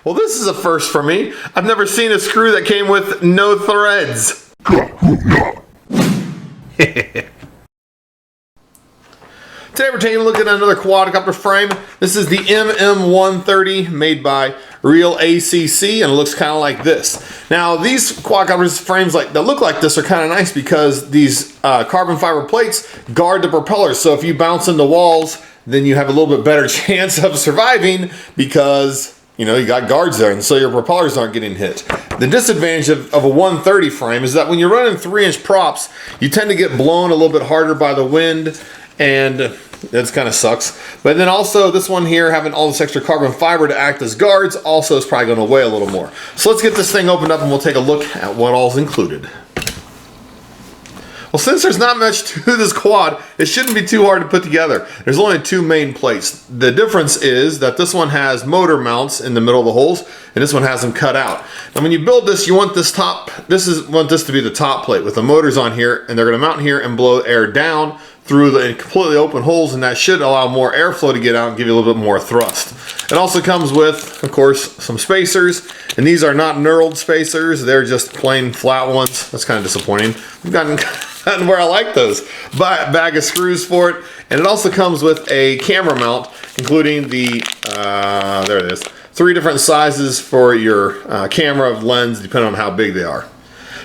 Well, this is a first for me. I've never seen a screw that came with no threads. Today we're taking a look at another quadcopter frame. This is the MM130 made by Realacc, and it looks kind of like this. Now these quadcopters frames that look like this are kind of nice because these carbon fiber plates guard the propellers. So if you bounce into walls, then you have a little bit better chance of surviving because you got guards there, and so your propellers aren't getting hit. The disadvantage of a 130 frame is that when you're running 3-inch props, you tend to get blown a little bit harder by the wind, and that kind of sucks. But then also this one here, having all this extra carbon fiber to act as guards, also is probably going to weigh a little more. So let's get this thing opened up and we'll take a look at what all's included. Well, since there's not much to this quad, it shouldn't be too hard to put together. There's only 2 main plates. The difference is that this one has motor mounts in the middle of the holes, and this one has them cut out. And when you build this, you want this want this to be the top plate with the motors on here, and they're going to mount here and blow air down through the completely open holes, and that should allow more airflow to get out and give you a little bit more thrust. It also comes with, of course, some spacers, and these are not knurled spacers, they're just plain flat ones. That's kind of disappointing. I've gotten where I like those. Bag of screws for it, and it also comes with a camera mount, including the, there it is, 3 different sizes for your camera lens, depending on how big they are.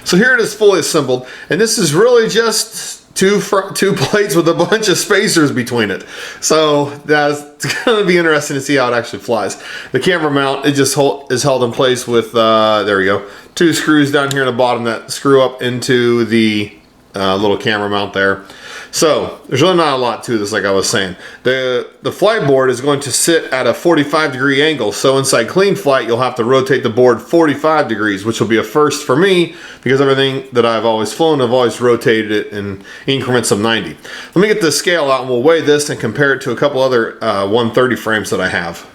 So here it is fully assembled, and this is really just two plates with a bunch of spacers between it. So that's going to be interesting to see how it actually flies. The camera mount, it just is held in place with, there we go, 2 screws down here in the bottom that screw up into the little camera mount there. So there's really not a lot to this, like I was saying. The flight board is going to sit at a 45-degree angle. So inside clean flight, you'll have to rotate the board 45 degrees, which will be a first for me because everything that I've always flown, I've always rotated it in increments of 90. Let me get the scale out and we'll weigh this and compare it to a couple other 130 frames that I have.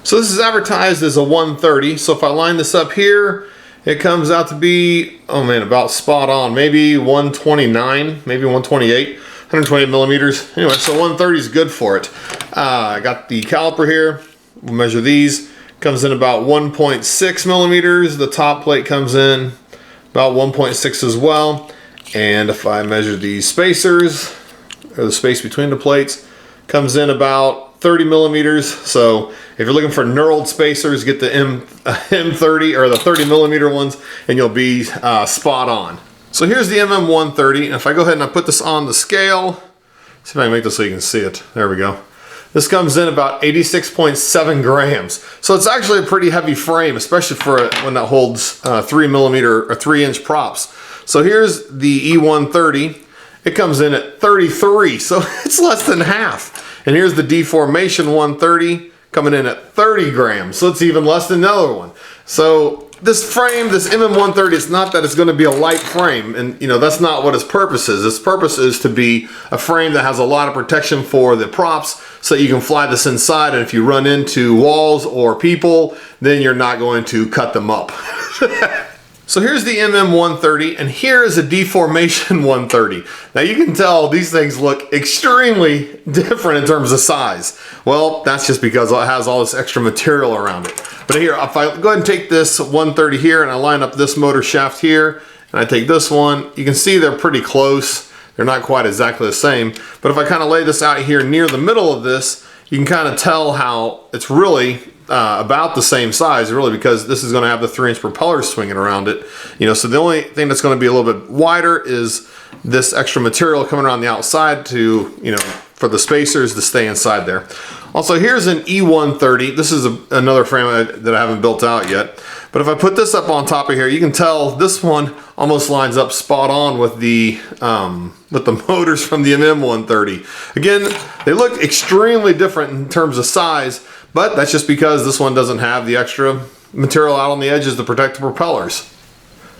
So this is advertised as a 130. So if I line this up here, it comes out to be, oh man, about spot on. Maybe 129, maybe 128, 128 millimeters. Anyway, so 130 is good for it. I got the caliper here. We'll measure these. Comes in about 1.6 millimeters. The top plate comes in about 1.6 as well. And if I measure these spacers, or the space between the plates, comes in about 30 millimeters. So if you're looking for knurled spacers, get the M30 or the 30 millimeter ones, and you'll be spot on. So here's the MM130, and if I go ahead and I put this on the scale, see if I can make this so you can see it. There we go. This comes in about 86.7 grams. So it's actually a pretty heavy frame, especially for when that holds 3 millimeter or 3-inch props. So here's the E130. It comes in at 33, so it's less than half. And here's the deformation 130 coming in at 30 grams, so it's even less than the other one. So this frame, this MM130, it's not that it's going to be a light frame, and that's not what its purpose is. Its purpose is to be a frame that has a lot of protection for the props, so you can fly this inside, and if you run into walls or people, then you're not going to cut them up. So here's the MM130, and here is a deformation 130. Now you can tell these things look extremely different in terms of size. Well, that's just because it has all this extra material around it. But here, if I go ahead and take this 130 here and I line up this motor shaft here, and I take this one, you can see they're pretty close. They're not quite exactly the same. But if I kind of lay this out here near the middle of this, you can kind of tell how it's really about the same size, really, because this is going to have the 3-inch propeller swinging around it. So the only thing that's going to be a little bit wider is this extra material coming around the outside to, for the spacers to stay inside there. Also, here's an E130. This is another frame that I haven't built out yet. But if I put this up on top of here, you can tell this one almost lines up spot on with the motors from the MM130. Again, they look extremely different in terms of size, but that's just because this one doesn't have the extra material out on the edges to protect the propellers.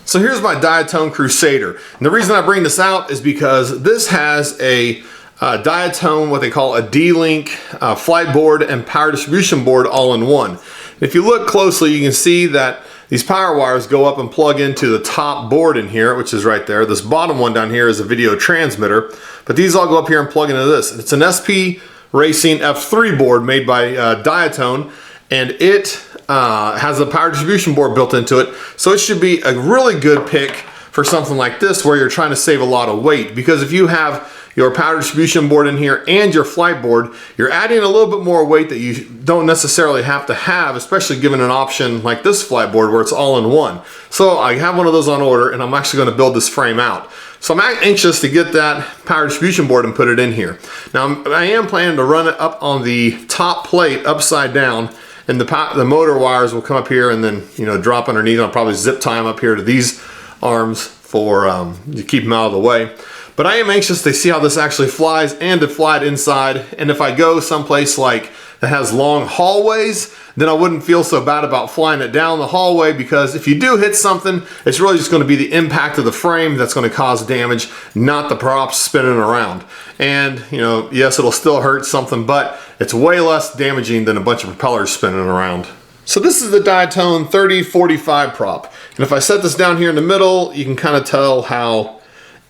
So here's my Diatone Crusader. And the reason I bring this out is because this has a Diatone, what they call a D-Link flight board and power distribution board all in one. If you look closely, you can see that these power wires go up and plug into the top board in here, which is right there. This bottom one down here is a video transmitter, but these all go up here and plug into this. It's an SP Racing F3 board made by Diatone, and it has a power distribution board built into it. So it should be a really good pick for something like this where you're trying to save a lot of weight, because if you have your power distribution board in here and your flight board, you're adding a little bit more weight that you don't necessarily have to have, especially given an option like this flight board where it's all in one. So I have one of those on order, and I'm actually going to build this frame out. So I'm anxious to get that power distribution board and put it in here. Now I am planning to run it up on the top plate upside down, and the motor wires will come up here and then, you know, drop underneath. I'll probably zip tie them up here to these arms for to keep them out of the way. But I am anxious to see how this actually flies and to fly it inside. And if I go someplace like that has long hallways, then I wouldn't feel so bad about flying it down the hallway, because if you do hit something, it's really just going to be the impact of the frame that's going to cause damage, not the props spinning around. And, you know, yes, it'll still hurt something, but it's way less damaging than a bunch of propellers spinning around. So this is the Diatone 3045 prop. And if I set this down here in the middle, you can kind of tell how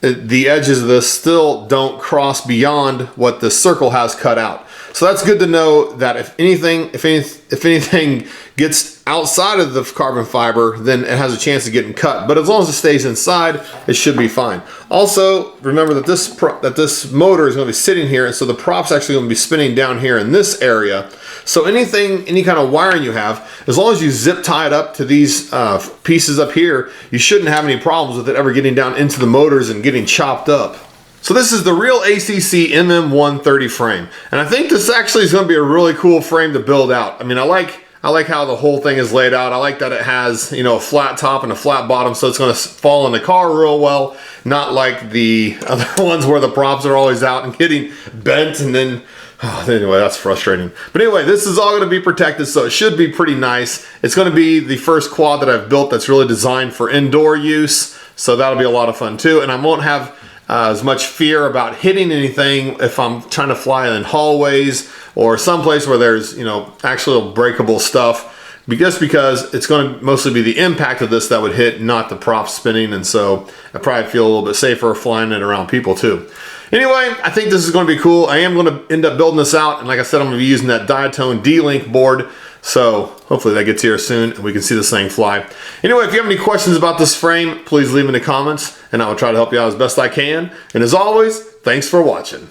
the edges of this still don't cross beyond what the circle has cut out. So that's good to know that if anything gets outside of the carbon fiber, then it has a chance of getting cut. But as long as it stays inside, it should be fine. Also, remember that this motor is going to be sitting here, and so the prop's actually going to be spinning down here in this area. So any kind of wiring you have, as long as you zip tie it up to these pieces up here, you shouldn't have any problems with it ever getting down into the motors and getting chopped up. So this is the Realacc MM130 frame, and I think this actually is going to be a really cool frame to build out. I mean, I like how the whole thing is laid out. I like that it has, you know, a flat top and a flat bottom, so it's going to fall in the car real well, not like the other ones where the props are always out and getting bent, and then anyway, that's frustrating. But anyway, this is all going to be protected, so it should be pretty nice. It's going to be the first quad that I've built that's really designed for indoor use, so that'll be a lot of fun too. And I won't have as much fear about hitting anything if I'm trying to fly in hallways or someplace where there's, you know, actual breakable stuff, just because it's going to mostly be the impact of this that would hit, not the prop spinning. And so I probably feel a little bit safer flying it around people too. Anyway, I think this is going to be cool. I am going to end up building this out, and like I said, I'm going to be using that Diatone D-Link board. So hopefully that gets here soon and we can see this thing fly. Anyway, if you have any questions about this frame, please leave them in the comments, and I will try to help you out as best I can. And as always, thanks for watching.